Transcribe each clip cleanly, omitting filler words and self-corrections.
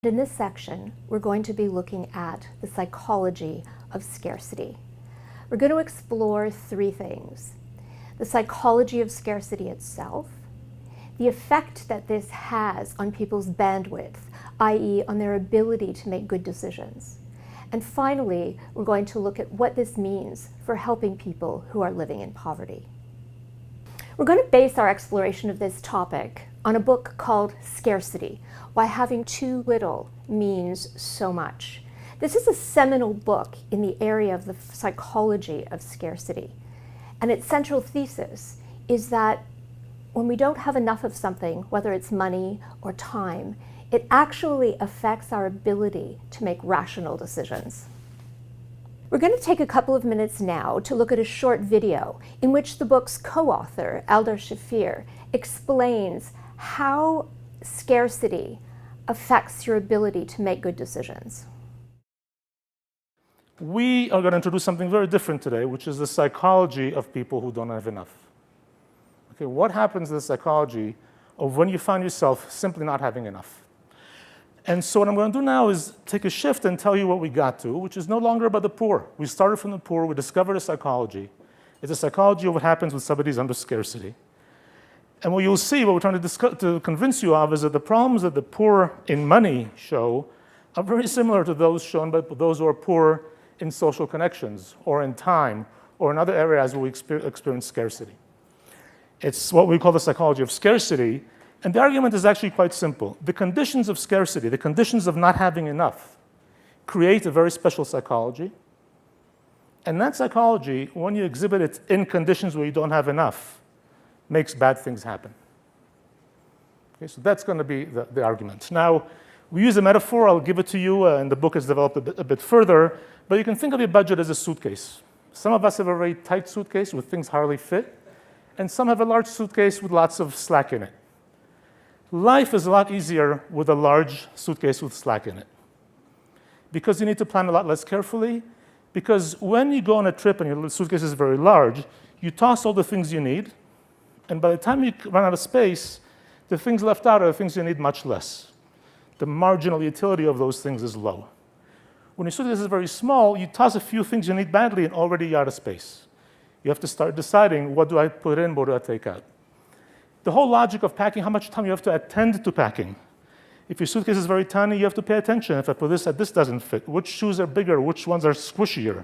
In this section, we're going to be looking at the psychology of scarcity. We're going to explore three things: the psychology of scarcity itself, the effect that this has on people's bandwidth, i.e. on their ability to make good decisions, and finally, we're going to look at what this means for helping people who are living in poverty. We're going to base our exploration of this topic on a book called Scarcity: Why Having Too Little Means So Much. This is a seminal book in the area of the psychology of scarcity. And its central thesis is that when we don't have enough of something, whether it's money or time, it actually affects our ability to make rational decisions. We're going to take a couple of minutes now to look at a short video in which the book's co-author, Eldar Shafir, explains how scarcity affects your ability to make good decisions. We are going to introduce something very different today, which is the psychology of people who don't have enough. Okay, what happens in the psychology of when you find yourself simply not having enough? And so what I'm going to do now is take a shift and tell you what we got to, which is no longer about the poor. We started from the poor, we discovered a psychology. It's a psychology of what happens when somebody's under scarcity. And what you'll see, what we're trying to convince you of, is that the problems that the poor in money show are very similar to those shown by those who are poor in social connections, or in time, or in other areas where we experience scarcity. It's what we call the psychology of scarcity. And the argument is actually quite simple. The conditions of scarcity, the conditions of not having enough, create a very special psychology. And that psychology, when you exhibit it in conditions where you don't have enough, makes bad things happen. Okay, so that's going to be the argument. Now, we use a metaphor. I'll give it to you, and the book is developed a bit further. But you can think of your budget as a suitcase. Some of us have a very tight suitcase with things hardly fit, and some have a large suitcase with lots of slack in it. Life is a lot easier with a large suitcase with slack in it, because you need to plan a lot less carefully, because when you go on a trip and your suitcase is very large, you toss all the things you need, and by the time you run out of space, the things left out are the things you need much less. The marginal utility of those things is low. When your suitcase is very small, you toss a few things you need badly and already you're out of space. You have to start deciding, what do I put in, what do I take out? The whole logic of packing, how much time you have to attend to packing. If your suitcase is very tiny, you have to pay attention. If I put this doesn't fit. Which shoes are bigger? Which ones are squishier?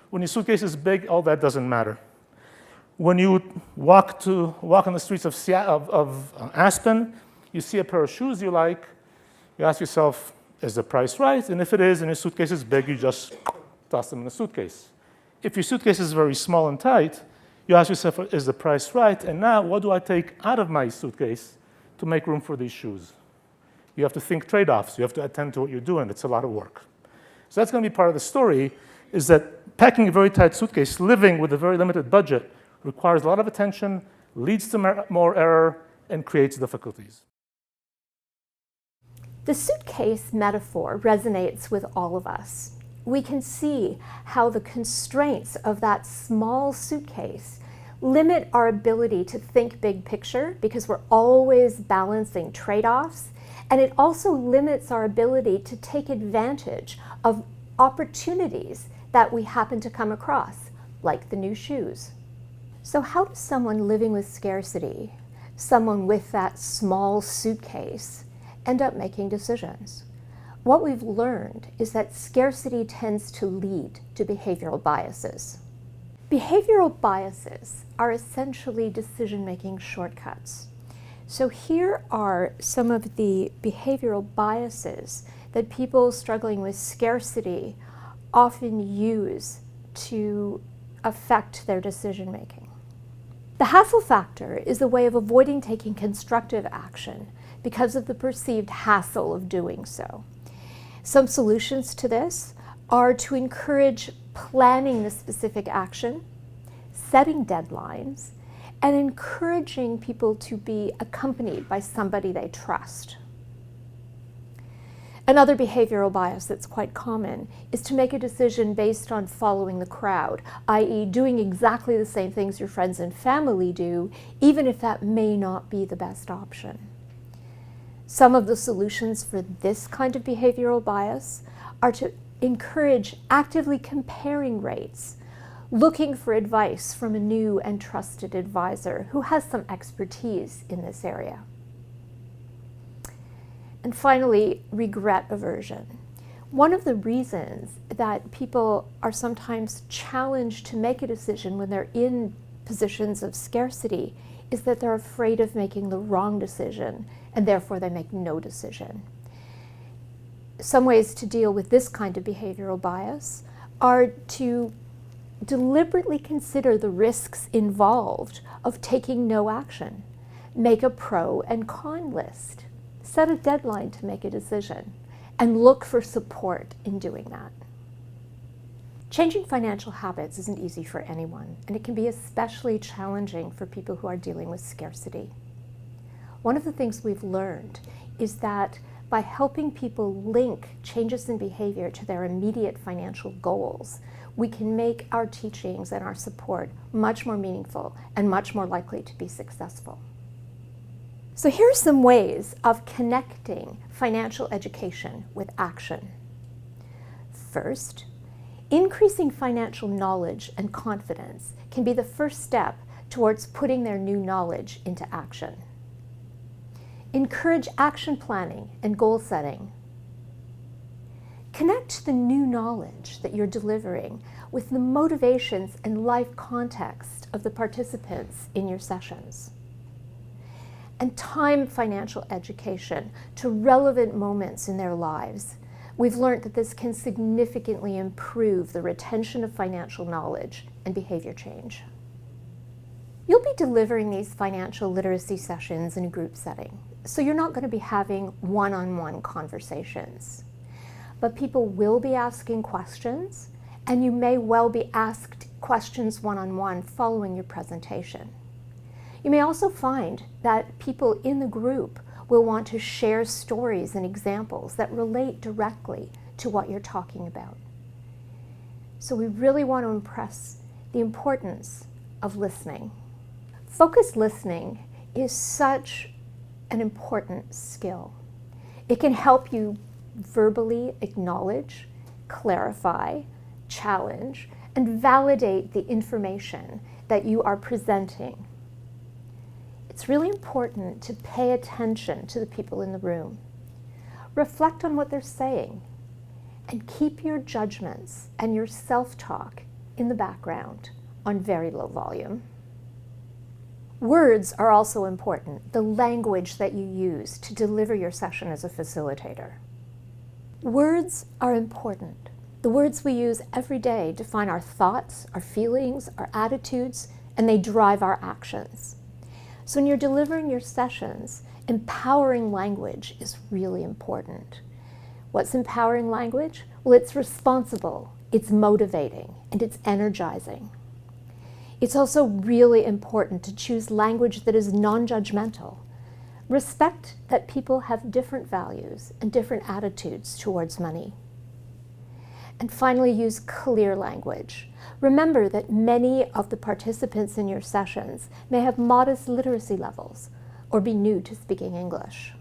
When your suitcase is big, all that doesn't matter. When you walk on the streets of Aspen, you see a pair of shoes you like, you ask yourself, is the price right? And if it is, and your suitcase is big, you just toss them in the suitcase. If your suitcase is very small and tight, you ask yourself, is the price right? And now, what do I take out of my suitcase to make room for these shoes? You have to think trade-offs. You have to attend to what you're doing. It's a lot of work. So that's going to be part of the story, is that packing a very tight suitcase, living with a very limited budget, requires a lot of attention, leads to more error, and creates difficulties. The suitcase metaphor resonates with all of us. We can see how the constraints of that small suitcase limit our ability to think big picture, because we're always balancing trade-offs, and it also limits our ability to take advantage of opportunities that we happen to come across, like the new shoes. So how does someone living with scarcity, someone with that small suitcase, end up making decisions? What we've learned is that scarcity tends to lead to behavioral biases. Behavioral biases are essentially decision-making shortcuts. So here are some of the behavioral biases that people struggling with scarcity often use to affect their decision-making. The hassle factor is a way of avoiding taking constructive action because of the perceived hassle of doing so. Some solutions to this are to encourage planning the specific action, setting deadlines, and encouraging people to be accompanied by somebody they trust. Another behavioral bias that's quite common is to make a decision based on following the crowd, i.e. doing exactly the same things your friends and family do, even if that may not be the best option. Some of the solutions for this kind of behavioral bias are to encourage actively comparing rates, looking for advice from a new and trusted advisor who has some expertise in this area. And finally, regret aversion. One of the reasons that people are sometimes challenged to make a decision when they're in positions of scarcity is that they're afraid of making the wrong decision, and therefore they make no decision. Some ways to deal with this kind of behavioral bias are to deliberately consider the risks involved of taking no action. Make a pro and con list. Set a deadline to make a decision, and look for support in doing that. Changing financial habits isn't easy for anyone, and it can be especially challenging for people who are dealing with scarcity. One of the things we've learned is that by helping people link changes in behavior to their immediate financial goals, we can make our teachings and our support much more meaningful and much more likely to be successful. So here are some ways of connecting financial education with action. First, increasing financial knowledge and confidence can be the first step towards putting their new knowledge into action. Encourage action planning and goal setting. Connect the new knowledge that you're delivering with the motivations and life context of the participants in your sessions. And time financial education to relevant moments in their lives. We've learned that this can significantly improve the retention of financial knowledge and behavior change. You'll be delivering these financial literacy sessions in a group setting, so you're not going to be having one-on-one conversations. But people will be asking questions, and you may well be asked questions one-on-one following your presentation. You may also find that people in the group will want to share stories and examples that relate directly to what you're talking about. So we really want to impress the importance of listening. Focused listening is such an important skill. It can help you verbally acknowledge, clarify, challenge, and validate the information that you are presenting. It's really important to pay attention to the people in the room. Reflect on what they're saying, and keep your judgments and your self-talk in the background on very low volume. Words are also important, the language that you use to deliver your session as a facilitator. Words are important. The words we use every day define our thoughts, our feelings, our attitudes, and they drive our actions. So when you're delivering your sessions, empowering language is really important. What's empowering language? Well, it's responsible, it's motivating, and it's energizing. It's also really important to choose language that is non-judgmental. Respect that people have different values and different attitudes towards money. And finally, use clear language. Remember that many of the participants in your sessions may have modest literacy levels or be new to speaking English.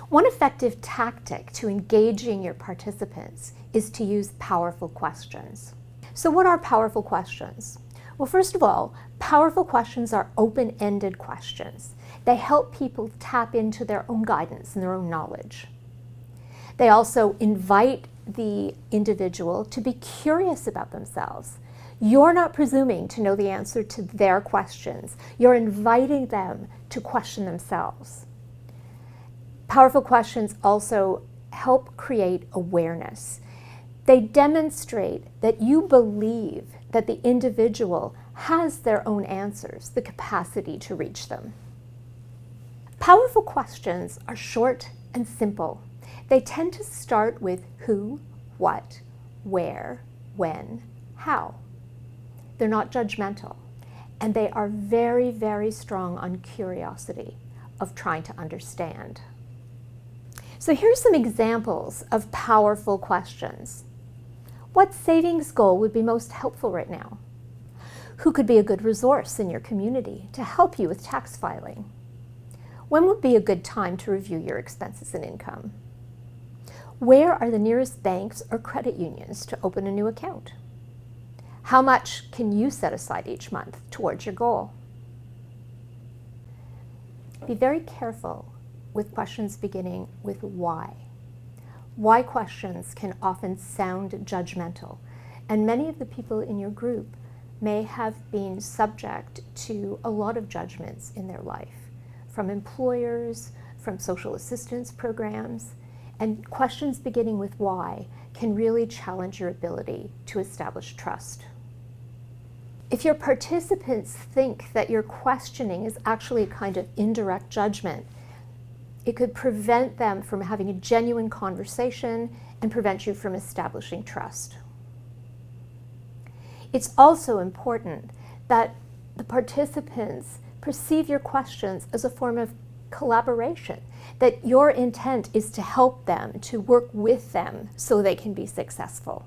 One effective tactic to engaging your participants is to use powerful questions. So what are powerful questions? Well, first of all, powerful questions are open-ended questions. They help people tap into their own guidance and their own knowledge. They also invite the individual to be curious about themselves. You're not presuming to know the answer to their questions. You're inviting them to question themselves. Powerful questions also help create awareness. They demonstrate that you believe that the individual has their own answers, the capacity to reach them. Powerful questions are short and simple. They tend to start with who, what, where, when, how. They're not judgmental, and they are very, very strong on curiosity of trying to understand. So here's some examples of powerful questions. What savings goal would be most helpful right now? Who could be a good resource in your community to help you with tax filing? When would be a good time to review your expenses and income? Where are the nearest banks or credit unions to open a new account? How much can you set aside each month towards your goal? Be very careful with questions beginning with why. Why questions can often sound judgmental, and many of the people in your group may have been subject to a lot of judgments in their life, from employers, from social assistance programs, and questions beginning with why can really challenge your ability to establish trust. If your participants think that your questioning is actually a kind of indirect judgment, it could prevent them from having a genuine conversation and prevent you from establishing trust. It's also important that the participants perceive your questions as a form of collaboration, that your intent is to help them, to work with them so they can be successful.